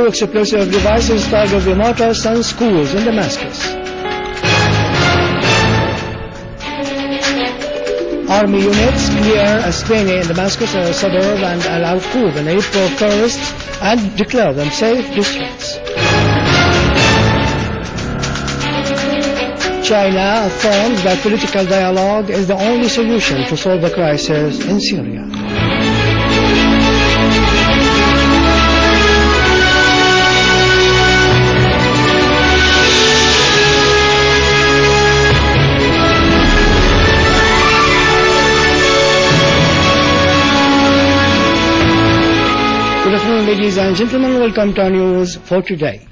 Two explosive devices target the martyr sons' schools in Damascus. Army units clear Asbani in Damascus, a suburb, and Al-Arqub in Aleppo of terrorists and declare them safe districts. China affirms that political dialogue is the only solution to solve the crisis in Syria. Good afternoon, ladies and gentlemen. Welcome to our news for today.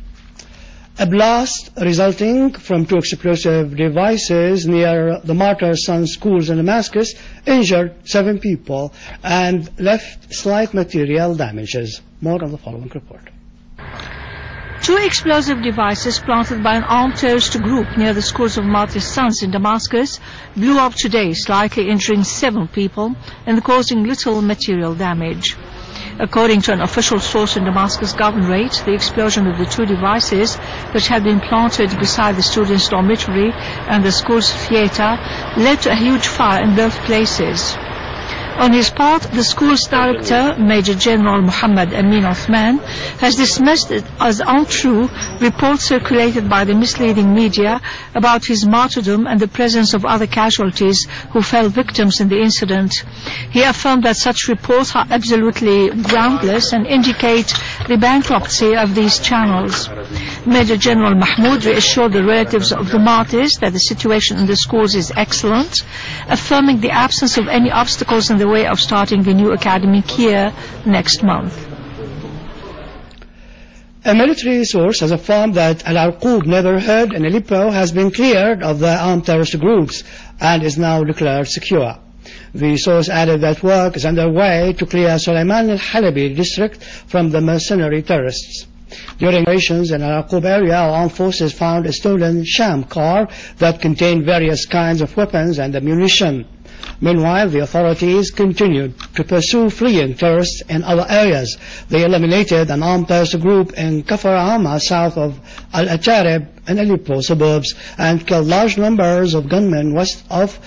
A blast resulting from two explosive devices near the martyr sons' schools in Damascus injured 7 people and left slight material damages. More on the following report. Two explosive devices planted by an armed terrorist group near the schools of martyr sons in Damascus blew up today, slightly injuring 7 people and causing little material damage. According to an official source in Damascus governorate, the explosion of the two devices, which had been planted beside the students' dormitory and the school's theater, led to a huge fire in both places. On his part, the school's director, Major General Muhammad Amin Othman, has dismissed it as untrue reports circulated by the misleading media about his martyrdom and the presence of other casualties who fell victims in the incident. He affirmed that such reports are absolutely groundless and indicate the bankruptcy of these channels. Major General Mahmoud reassured the relatives of the martyrs that the situation in the schools is excellent, affirming the absence of any obstacles in the way of starting the new academic year next month. A military source has affirmed that Al-Arqub neighborhood in Aleppo has been cleared of the armed terrorist groups and is now declared secure. The source added that work is underway to clear Suleiman al-Halabi district from the mercenary terrorists. During operations in Al-Arqub area, our armed forces found a stolen sham car that contained various kinds of weapons and ammunition. Meanwhile, the authorities continued to pursue fleeing terrorists in other areas. They eliminated an armed terrorist group in Kafar Amma, south of Al-Atarib in Aleppo suburbs, and killed large numbers of gunmen west of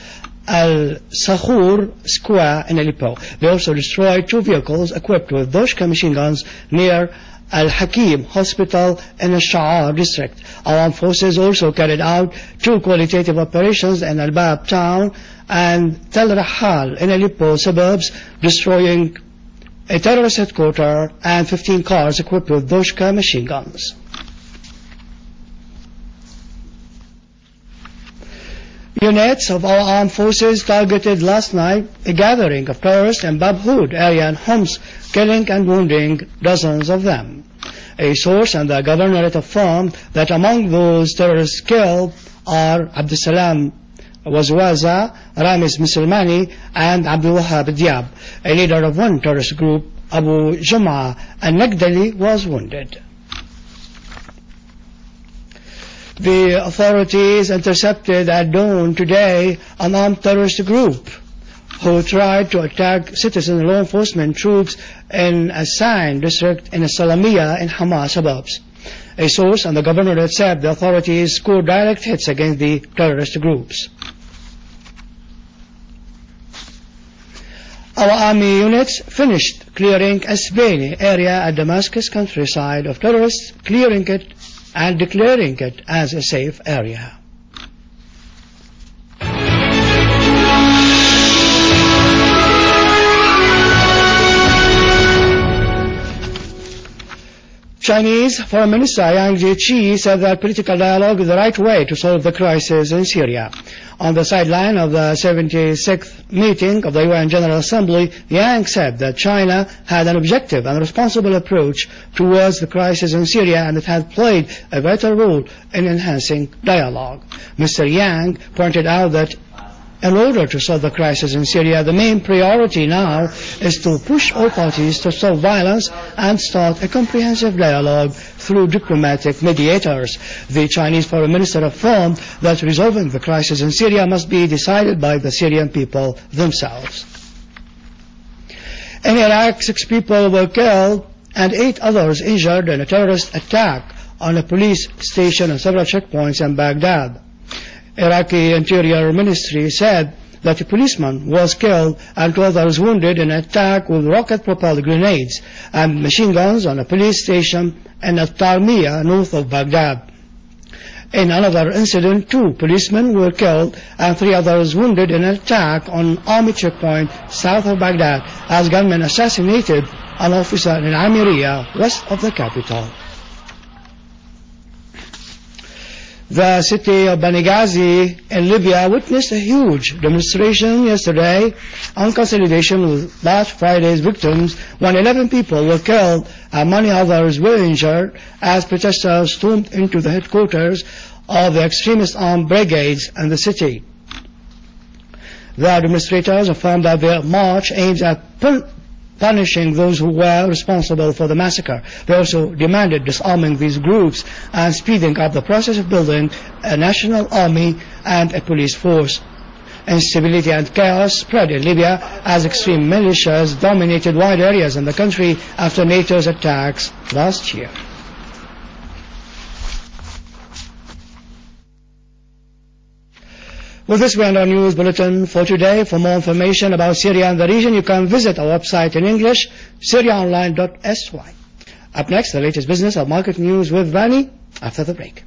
Al-Sakhur Square in Aleppo. They also destroyed 2 vehicles equipped with Doshka machine guns near Al-Hakim Hospital in the Sha'ar district. Our armed forces also carried out 2 qualitative operations in Al-Bab town and Tel Rahal in Aleppo suburbs, destroying a terrorist headquarters and 15 cars equipped with Doshka machine guns. Units of our armed forces targeted last night a gathering of terrorists in Bab Hood area in Homs, killing and wounding dozens of them. A source and the governorate affirmed that among those terrorists killed are Abdussalam Wazwaza, Ramiz Musulmani, and Abdul Wahab Diab. A leader of one terrorist group, Abu Jum'a al-Nagdali, was wounded. The authorities intercepted at dawn today an armed terrorist group who tried to attack citizen law enforcement troops in Assain district in Salamiya in Hama suburbs. A source and the governorate said the authorities scored direct hits against the terrorist groups. Our army units finished clearing Asbani area at Damascus countryside of terrorists, clearing it and declaring it as a safe area. Chinese Foreign Minister Yang Jiechi said that political dialogue is the right way to solve the crisis in Syria. On the sideline of the 76th meeting of the UN General Assembly, Yang said that China had an objective and responsible approach towards the crisis in Syria and it had played a vital role in enhancing dialogue. Mr. Yang pointed out that in order to solve the crisis in Syria, the main priority now is to push all parties to stop violence and start a comprehensive dialogue through diplomatic mediators. The Chinese Foreign Minister affirmed that resolving the crisis in Syria must be decided by the Syrian people themselves. In Iraq, 6 people were killed and 8 others injured in a terrorist attack on a police station and several checkpoints in Baghdad. Iraqi Interior Ministry said that a policeman was killed and 2 others wounded in an attack with rocket-propelled grenades and machine guns on a police station in Al-Tarmiya, north of Baghdad. In another incident, 2 policemen were killed and 3 others wounded in an attack on an army checkpoint south of Baghdad as gunmen assassinated an officer in Amiriya, west of the capital. The city of Benghazi in Libya witnessed a huge demonstration yesterday on consolidation with last Friday's victims when 11 people were killed and many others were injured as protesters stormed into the headquarters of the extremist armed brigades in the city. The demonstrators affirmed that their march aims at punishing those who were responsible for the massacre. They also demanded disarming these groups and speeding up the process of building a national army and a police force. Instability and chaos spread in Libya as extreme militias dominated wide areas in the country after NATO's attacks last year. With this, we end our news bulletin for today. For more information about Syria and the region, you can visit our website in English, syriaonline.sy. Up next, the latest business of market news with Vani after the break.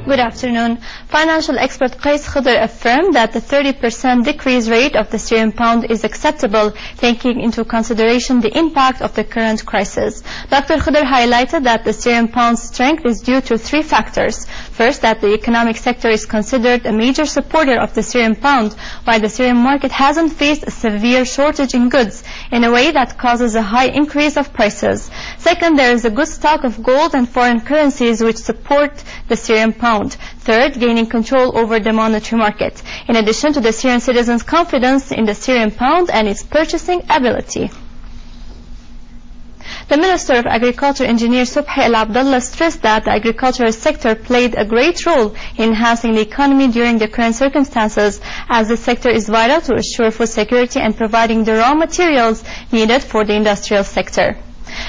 Good afternoon. Financial expert Qais Khidr affirmed that the 30% decrease rate of the Syrian pound is acceptable, taking into consideration the impact of the current crisis. Dr. Khidr highlighted that the Syrian pound's strength is due to 3 factors. First, that the economic sector is considered a major supporter of the Syrian pound, while the Syrian market hasn't faced a severe shortage in goods in a way that causes a high increase of prices. Second, there is a good stock of gold and foreign currencies which support the Syrian pound. Third, gaining control over the monetary market, in addition to the Syrian citizens' confidence in the Syrian pound and its purchasing ability. The Minister of Agriculture, Engineer Subhi Al Abdullah, stressed that the agricultural sector played a great role in enhancing the economy during the current circumstances, as the sector is vital to assure food security and providing the raw materials needed for the industrial sector.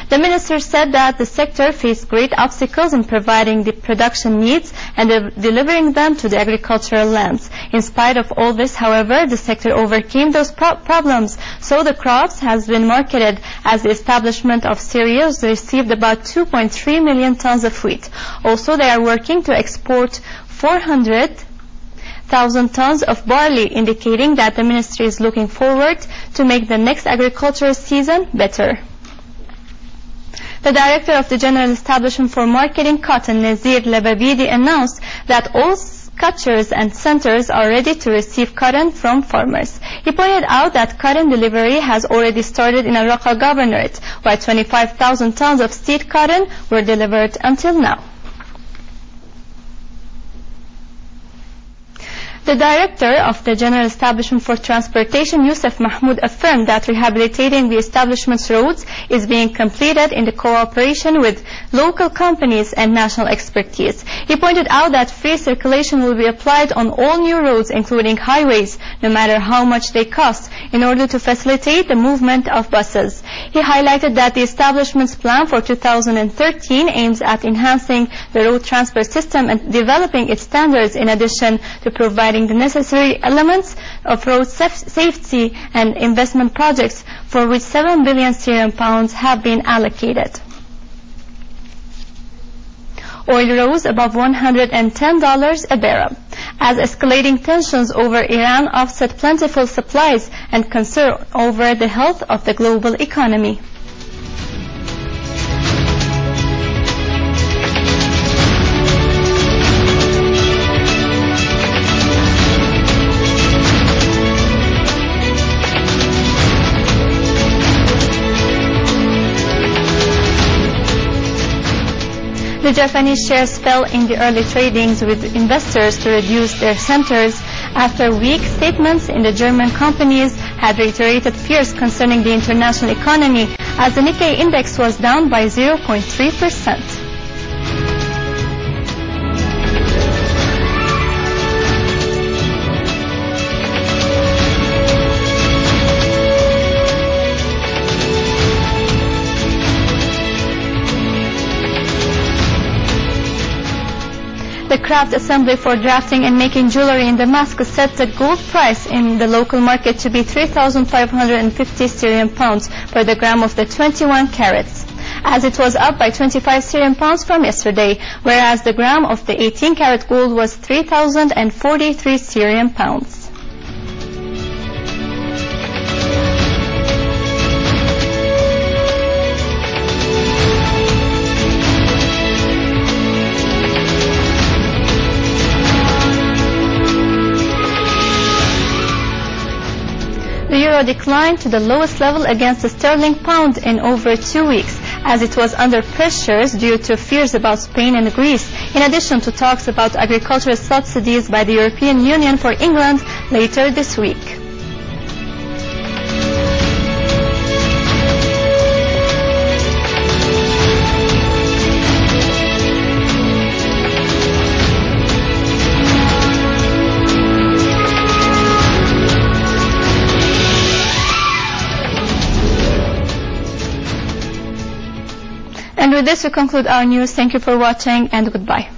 The minister said that the sector faced great obstacles in providing the production needs and delivering them to the agricultural lands. In spite of all this, however, the sector overcame those problems, so the crops has been marketed as the establishment of Syria received about 2.3 million tons of wheat. Also, they are working to export 400,000 tons of barley, indicating that the ministry is looking forward to make the next agricultural season better. The director of the General Establishment for Marketing Cotton, Nazir Lababidi, announced that all catchers and centers are ready to receive cotton from farmers. He pointed out that cotton delivery has already started in Al-Raqqa Governorate, while 25,000 tons of seed cotton were delivered until now. The director of the General Establishment for Transportation, Yusuf Mahmoud, affirmed that rehabilitating the establishment's roads is being completed in the cooperation with local companies and national expertise. He pointed out that free circulation will be applied on all new roads, including highways, no matter how much they cost, in order to facilitate the movement of buses. He highlighted that the establishment's plan for 2013 aims at enhancing the road transport system and developing its standards, in addition to providing the necessary elements of road safety and investment projects, for which 7 billion Syrian pounds have been allocated. Oil rose above $110 a barrel, as escalating tensions over Iran offset plentiful supplies and concern over the health of the global economy. The Japanese shares fell in the early tradings, with investors to reduce their centers after weak statements in the German companies had reiterated fears concerning the international economy, as the Nikkei index was down by 0.3%. The craft assembly for drafting and making jewelry in Damascus set the gold price in the local market to be 3,550 Syrian pounds per the gram of the 21 carats, as it was up by 25 Syrian pounds from yesterday, whereas the gram of the 18-carat gold was 3,043 Syrian pounds. The euro declined to the lowest level against the sterling pound in over 2 weeks, as it was under pressures due to fears about Spain and Greece, in addition to talks about agricultural subsidies by the European Union for England later this week. And with this we conclude our news. Thank you for watching and goodbye.